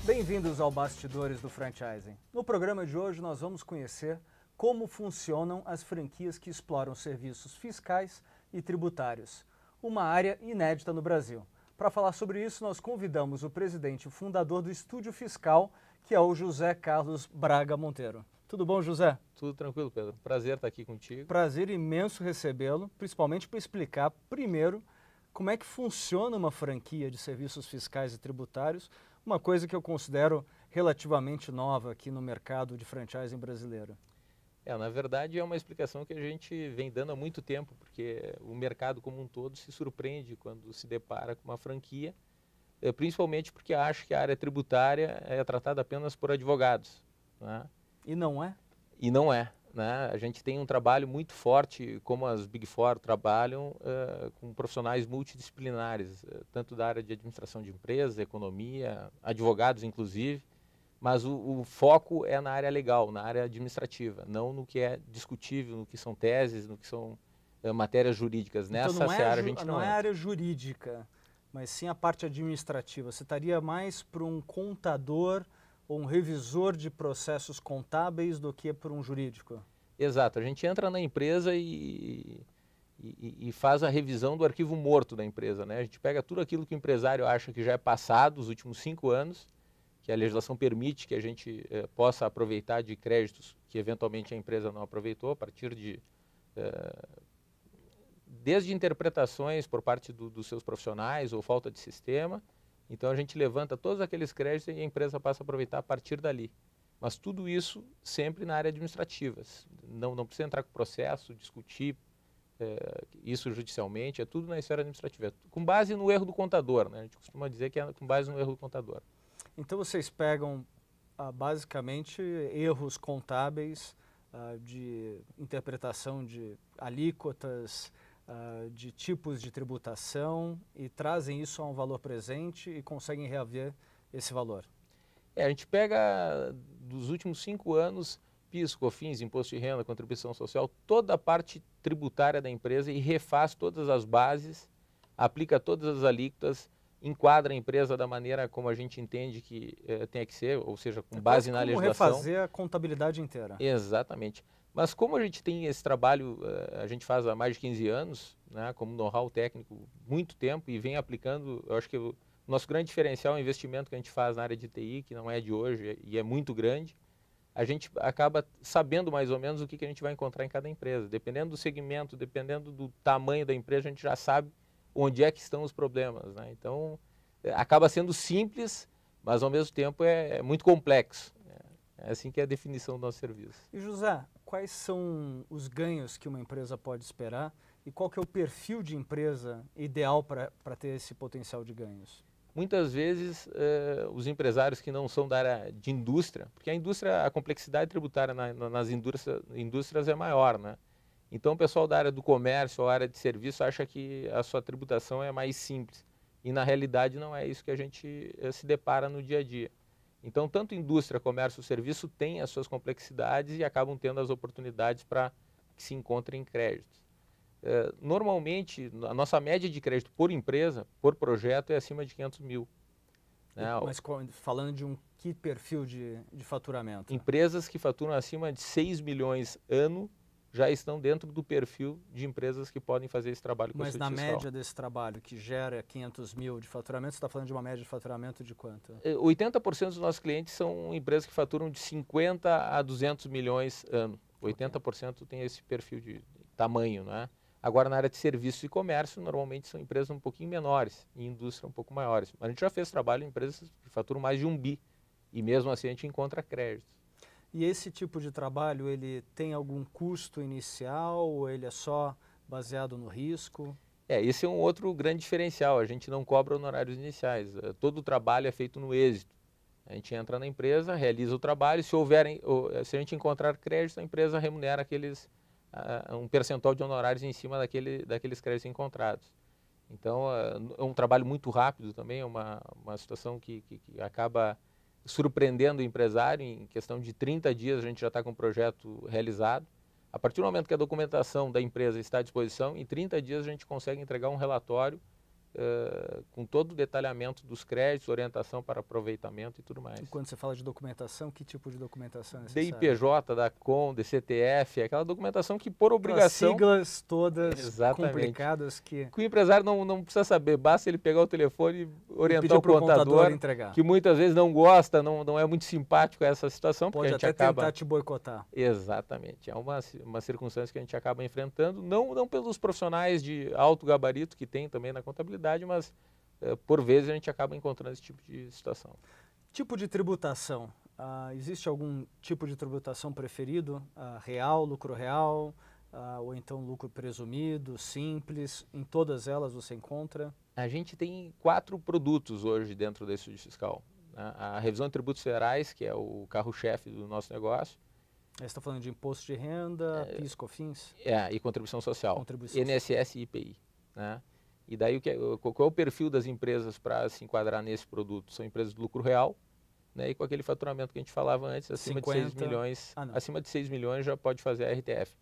Bem-vindos ao Bastidores do Franchising. No programa de hoje nós vamos conhecer como funcionam as franquias que exploram serviços fiscais e tributários, uma área inédita no Brasil. Para falar sobre isso, nós convidamos o presidente e fundador do Estúdio Fiscal, que é o José Carlos Braga Monteiro. Tudo bom, José? Tudo tranquilo, Pedro. Prazer estar aqui contigo. Prazer imenso recebê-lo, principalmente para explicar primeiro como é que funciona uma franquia de serviços fiscais e tributários, uma coisa que eu considero relativamente nova aqui no mercado de franchising brasileiro. Na verdade é uma explicação que a gente vem dando há muito tempo, porque o mercado como um todo se surpreende quando se depara com uma franquia, principalmente porque acha que a área tributária é tratada apenas por advogados, né? E não é? E não é, né? A gente tem um trabalho muito forte, como as Big Four trabalham, com profissionais multidisciplinares, tanto da área de administração de empresas, economia, advogados inclusive, mas o foco é na área legal, na área administrativa, não no que é discutível, no que são teses, no que são matérias jurídicas. Então Nessa seara a gente não é entra. a área jurídica, mas sim a parte administrativa. Você estaria mais para um contador ou um revisor de processos contábeis do que para um jurídico? Exato, a gente entra na empresa e faz a revisão do arquivo morto da empresa, né? A gente pega tudo aquilo que o empresário acha que já é passado, os últimos 5 anos, que a legislação permite que a gente possa aproveitar de créditos que eventualmente a empresa não aproveitou, a partir de desde interpretações por parte dos seus profissionais ou falta de sistema. Então a gente levanta todos aqueles créditos e a empresa passa a aproveitar a partir dali. Mas tudo isso sempre na área administrativa. Não precisa entrar com processo, discutir isso judicialmente, é tudo na esfera administrativa. Com base no erro do contador, né? A gente costuma dizer que é com base no erro do contador. Então vocês pegam basicamente erros contábeis de interpretação de alíquotas, de tipos de tributação e trazem isso a um valor presente e conseguem reaver esse valor. A gente pega dos últimos 5 anos, PIS, COFINS, Imposto de Renda, Contribuição Social, toda a parte tributária da empresa e refaz todas as bases, aplica todas as alíquotas, enquadra a empresa da maneira como a gente entende que tem que ser, ou seja, com base na legislação. Refazer a contabilidade inteira. Exatamente. Mas como a gente tem esse trabalho, a gente faz há mais de 15 anos, né, como know-how técnico, muito tempo, e vem aplicando, eu acho que o nosso grande diferencial é o investimento que a gente faz na área de TI, que não é de hoje e é muito grande. A gente acaba sabendo mais ou menos o que a gente vai encontrar em cada empresa. Dependendo do segmento, dependendo do tamanho da empresa, a gente já sabe onde é que estão os problemas, né? Então, acaba sendo simples, mas ao mesmo tempo é muito complexo. É assim que é a definição do nosso serviço. E José, quais são os ganhos que uma empresa pode esperar e qual que é o perfil de empresa ideal para ter esse potencial de ganhos? Muitas vezes os empresários que não são da área de indústria, porque a complexidade tributária nas indústrias é maior, né? Então o pessoal da área do comércio ou área de serviço acha que a sua tributação é mais simples. E na realidade não é isso que a gente se depara no dia a dia. Então tanto indústria, comércio, serviço têm as suas complexidades e acabam tendo as oportunidades para que se encontrem créditos. Normalmente, a nossa média de crédito por empresa, por projeto, é acima de 500 mil. Né? Mas falando de que perfil de faturamento? Empresas que faturam acima de 6 milhões ano já estão dentro do perfil de empresas que podem fazer esse trabalho com o Estúdio Fiscal. Mas na média desse trabalho, que gera 500 mil de faturamento, você está falando de uma média de faturamento de quanto? 80% dos nossos clientes são empresas que faturam de 50 a 200 milhões ano. 80% tem esse perfil de tamanho, né? Agora, na área de serviços e comércio, normalmente são empresas um pouquinho menores e indústria um pouco maiores. Mas a gente já fez trabalho em empresas que faturam mais de 1 bi e mesmo assim a gente encontra créditos. E esse tipo de trabalho, ele tem algum custo inicial ou ele é só baseado no risco? Esse é um outro grande diferencial. A gente não cobra honorários iniciais. Todo o trabalho é feito no êxito. A gente entra na empresa, realiza o trabalho. Se a gente encontrar crédito, a empresa remunera um percentual de honorários em cima daqueles créditos encontrados. Então, é um trabalho muito rápido também, é uma situação que acaba surpreendendo o empresário. Em questão de 30 dias a gente já está com o projeto realizado. A partir do momento que a documentação da empresa está à disposição, em 30 dias a gente consegue entregar um relatório com todo o detalhamento dos créditos, orientação para aproveitamento e tudo mais. E quando você fala de documentação, que tipo de documentação é necessária? DIPJ, DACOM, DCTF, aquela documentação que por obrigação... Aquelas siglas todas Exatamente. complicadas que o empresário não precisa saber, basta ele pegar o telefone e orientar o contador contador, entregar. que muitas vezes não gosta, não é muito simpático a essa situação, porque Pode a gente até acaba... tentar te boicotar. Exatamente, é uma circunstância que a gente acaba enfrentando, não pelos profissionais de alto gabarito que tem também na contabilidade, mas por vezes a gente acaba encontrando esse tipo de situação. Tipo de tributação. Existe algum tipo de tributação preferido? Real, lucro real, ou então lucro presumido, simples? Em todas elas você encontra? A gente tem 4 produtos hoje dentro desse estúdio fiscal. A revisão de tributos federais, que é o carro-chefe do nosso negócio. Você está falando de imposto de renda, PIS, COFINS? E contribuição social, INSS e IPI. Né? E daí qual é o perfil das empresas para se enquadrar nesse produto? São empresas de lucro real, né? E com aquele faturamento que a gente falava antes, acima de 6 milhões, acima de 6 milhões já pode fazer a RTF.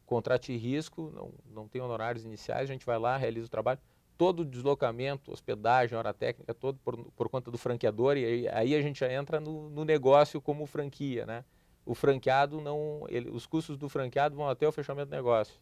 Contrato de risco, não tem honorários iniciais, a gente vai lá, realiza o trabalho. Todo o deslocamento, hospedagem, hora técnica, todo por conta do franqueador, e aí a gente já entra no negócio como franquia, né? O franqueado, os custos do franqueado vão até o fechamento do negócio.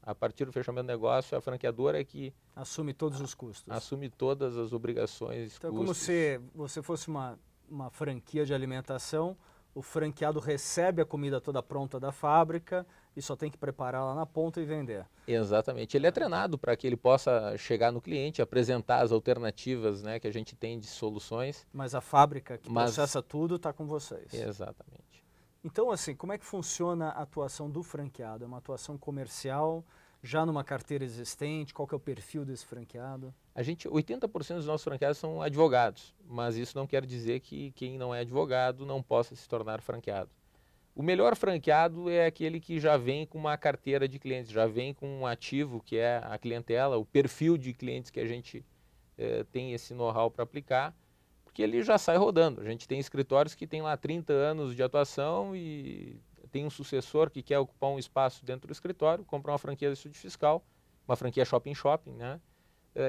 A partir do fechamento do negócio, a franqueadora é que... assume todos os custos. Assume todas as obrigações, então, custos. Como se você fosse uma franquia de alimentação, o franqueado recebe a comida toda pronta da fábrica e só tem que preparar lá na ponta e vender. Exatamente. Ele é treinado para que ele possa chegar no cliente, apresentar as alternativas, né, que a gente tem de soluções. Mas a fábrica que processa tudo está com vocês. Exatamente. Então, assim, como é que funciona a atuação do franqueado? É uma atuação comercial, já numa carteira existente? Qual que é o perfil desse franqueado? 80% dos nossos franqueados são advogados, mas isso não quer dizer que quem não é advogado não possa se tornar franqueado. O melhor franqueado é aquele que já vem com uma carteira de clientes, já vem com um ativo que é a clientela, o perfil de clientes que a gente tem esse know-how para aplicar, porque ele já sai rodando. A gente tem escritórios que têm lá 30 anos de atuação e tem um sucessor que quer ocupar um espaço dentro do escritório, compra uma franquia de estúdio fiscal, uma franquia shopping, né?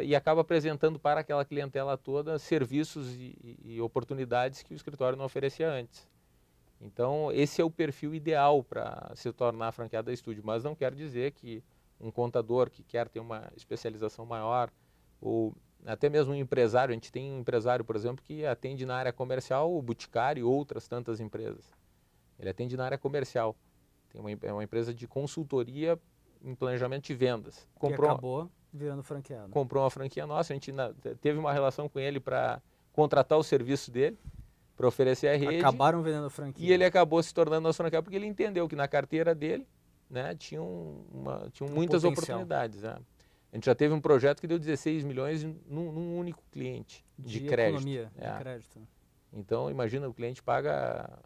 E acaba apresentando para aquela clientela toda serviços e oportunidades que o escritório não oferecia antes. Então, esse é o perfil ideal para se tornar franqueado da estúdio, mas não quer dizer que um contador que quer ter uma especialização maior, ou até mesmo um empresário, a gente tem um empresário, por exemplo, que atende na área comercial, o Boticário e outras tantas empresas. Ele atende na área comercial. É uma empresa de consultoria em planejamento de vendas. E acabou virando franqueado. Comprou uma franquia nossa, a gente teve uma relação com ele para contratar o serviço dele, para oferecer a rede. Acabaram vendendo a franquia. E ele acabou se tornando nosso franqueado porque ele entendeu que na carteira dele, né, tinham muitas oportunidades. Né? A gente já teve um projeto que deu 16 milhões num único cliente de crédito. Economia, de crédito. Então, imagina, o cliente paga,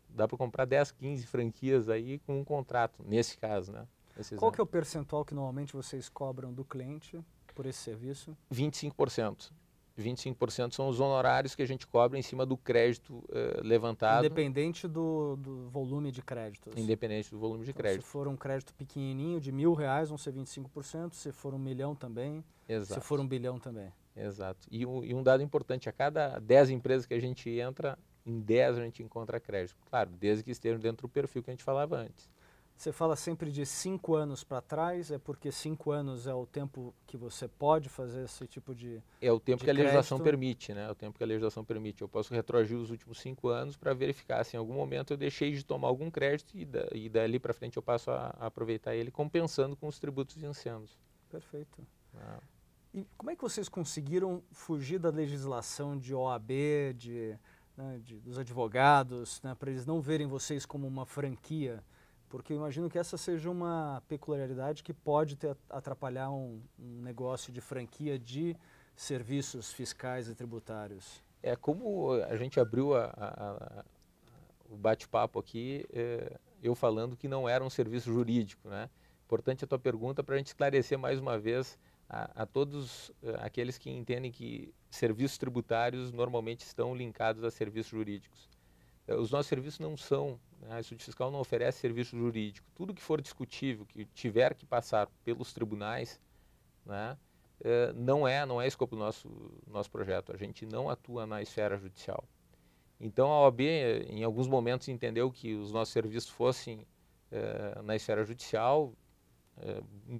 dá para comprar 10, 15 franquias aí com um contrato, nesse caso, né? Qual que é o percentual que normalmente vocês cobram do cliente por esse serviço? 25%. 25% são os honorários que a gente cobra em cima do crédito levantado. Independente do volume de créditos. Independente do volume de crédito. Se for um crédito pequenininho de R$1.000, vão ser 25%. Se for 1 milhão também. Exato. Se for 1 bilhão também. Exato. E um dado importante, a cada 10 empresas que a gente entra, em 10 a gente encontra crédito. Claro, desde que estejam dentro do perfil que a gente falava antes. Você fala sempre de 5 anos para trás, é porque 5 anos é o tempo que você pode fazer esse tipo de É o tempo que a legislação crédito. permite, né? É o tempo que a legislação permite. Eu posso retroagir os últimos 5 anos para verificar se em algum momento eu deixei de tomar algum crédito e dali para frente eu passo a aproveitar ele compensando com os tributos e incensos. Perfeito. E como é que vocês conseguiram fugir da legislação de OAB, dos advogados, né, para eles não verem vocês como uma franquia? Porque eu imagino que essa seja uma peculiaridade que pode atrapalhar um negócio de franquia de serviços fiscais e tributários. Como a gente abriu o bate-papo aqui, eu falando que não era um serviço jurídico, né? Importante a tua pergunta para a gente esclarecer mais uma vez a todos aqueles que entendem que serviços tributários normalmente estão linkados a serviços jurídicos. Os nossos serviços não são, né? A Estúdio Fiscal não oferece serviço jurídico. Tudo que for discutível, que tiver que passar pelos tribunais, né, não é escopo do nosso projeto. A gente não atua na esfera judicial. Então a OAB, em alguns momentos, entendeu que os nossos serviços fossem na esfera judicial,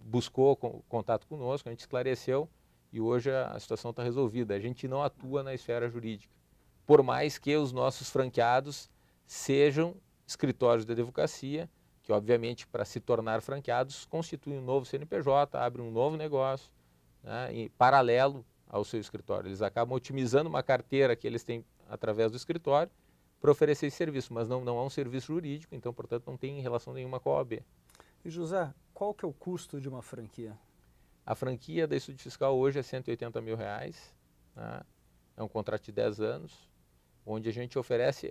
buscou contato conosco, a gente esclareceu e hoje a situação está resolvida. A gente não atua na esfera jurídica, por mais que os nossos franqueados sejam escritórios de advocacia, que obviamente para se tornar franqueados constituem um novo CNPJ, abrem um novo negócio, né, em paralelo ao seu escritório. Eles acabam otimizando uma carteira que eles têm através do escritório para oferecer esse serviço, mas não é um serviço jurídico, então, portanto, não tem relação nenhuma com a OAB. E, José, qual que é o custo de uma franquia? A franquia da Estúdio Fiscal hoje é R$180 mil, né? É um contrato de 10 anos, onde a gente oferece,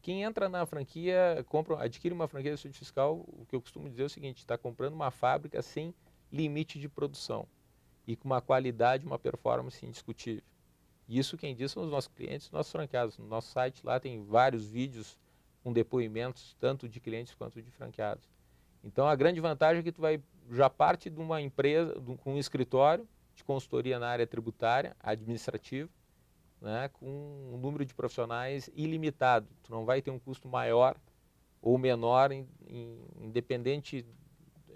quem entra na franquia, adquire uma franquia da Estúdio Fiscal, o que eu costumo dizer é o seguinte, está comprando uma fábrica sem limite de produção e com uma qualidade, uma performance indiscutível. Isso quem diz são os nossos clientes, os nossos franqueados. No nosso site lá tem vários vídeos com depoimentos, tanto de clientes quanto de franqueados. Então a grande vantagem é que tu já parte de uma empresa, com um escritório de consultoria na área tributária, administrativa, né, com um número de profissionais ilimitado. Tu não vai ter um custo maior ou menor, independente.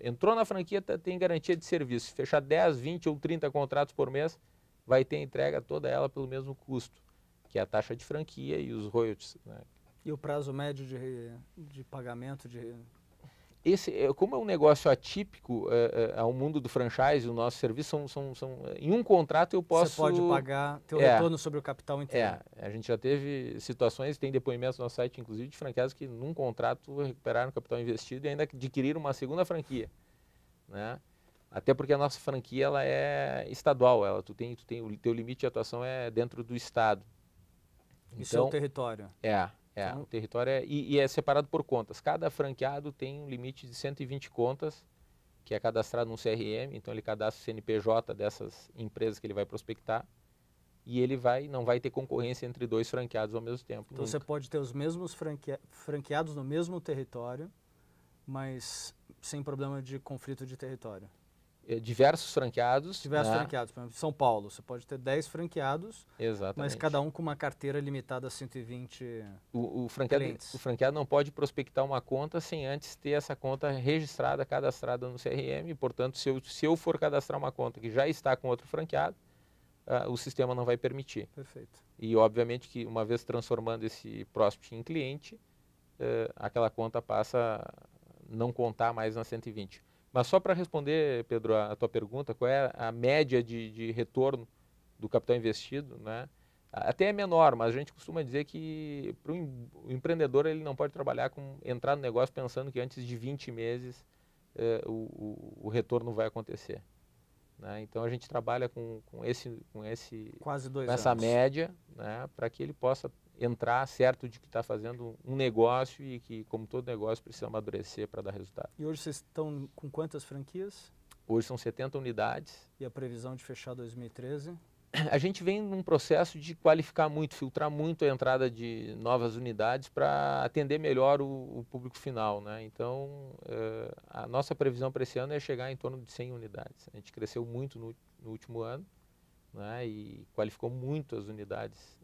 Entrou na franquia, tem garantia de serviço. Se fechar 10, 20 ou 30 contratos por mês, vai ter a entrega toda ela pelo mesmo custo, que é a taxa de franquia e os royalties, né? E o prazo médio de pagamento de... Como é um negócio atípico ao mundo do franchise, o nosso serviço em um contrato eu posso... Você pode pagar teu retorno sobre o capital inteiro. A gente já teve situações, tem depoimentos no nosso site, inclusive, de franqueados que num contrato recuperaram o capital investido e ainda adquiriram uma segunda franquia, né? Até porque a nossa franquia ela é estadual, tu tem o teu limite de atuação é dentro do estado. Então, isso é o território. O território e é separado por contas. Cada franqueado tem um limite de 120 contas, que é cadastrado no CRM, então ele cadastra o CNPJ dessas empresas que ele vai prospectar, e ele não vai ter concorrência entre dois franqueados ao mesmo tempo. Então você pode ter os mesmos franqueados no mesmo território, mas sem problema de conflito de território. Diversos franqueados. Diversos franqueados. Por exemplo, São Paulo, você pode ter 10 franqueados, exatamente, mas cada um com uma carteira limitada a 120 clientes. O franqueado não pode prospectar uma conta sem antes ter essa conta registrada, cadastrada no CRM. E, portanto, se eu for cadastrar uma conta que já está com outro franqueado, o sistema não vai permitir. Perfeito. E, obviamente, que uma vez transformando esse prospect em cliente, aquela conta passa a não contar mais na 120. Mas só para responder, Pedro, a tua pergunta, qual é a média de retorno do capital investido, né? Até é menor, mas a gente costuma dizer que para o empreendedor ele não pode entrar no negócio pensando que antes de 20 meses o retorno vai acontecer, né? Então a gente trabalha com quase 2 essa anos. média, né, para que ele possa entrar certo de que está fazendo um negócio e que, como todo negócio, precisa amadurecer para dar resultado. E hoje vocês estão com quantas franquias? Hoje são 70 unidades. E a previsão de fechar 2013? A gente vem num processo de qualificar muito, filtrar muito a entrada de novas unidades para atender melhor o público final, né? Então, a nossa previsão para esse ano é chegar em torno de 100 unidades. A gente cresceu muito no último ano, né, e qualificou muito as unidades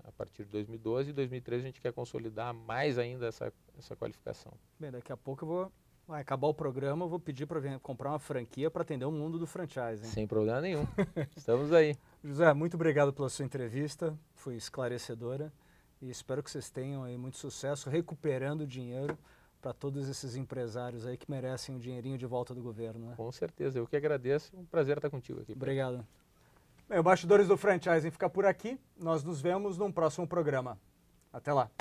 a partir de 2012 e 2013 a gente quer consolidar mais ainda essa qualificação. Bem, daqui a pouco vai acabar o programa, eu vou pedir para comprar uma franquia para atender o mundo do franchising. Sem problema nenhum. Estamos aí. José, muito obrigado pela sua entrevista, foi esclarecedora e espero que vocês tenham aí muito sucesso recuperando dinheiro para todos esses empresários aí que merecem o dinheirinho de volta do governo, né? Com certeza, eu que agradeço, um prazer estar contigo aqui. Obrigado. Bem, o Bastidores do Franchising fica por aqui. Nós nos vemos num próximo programa. Até lá.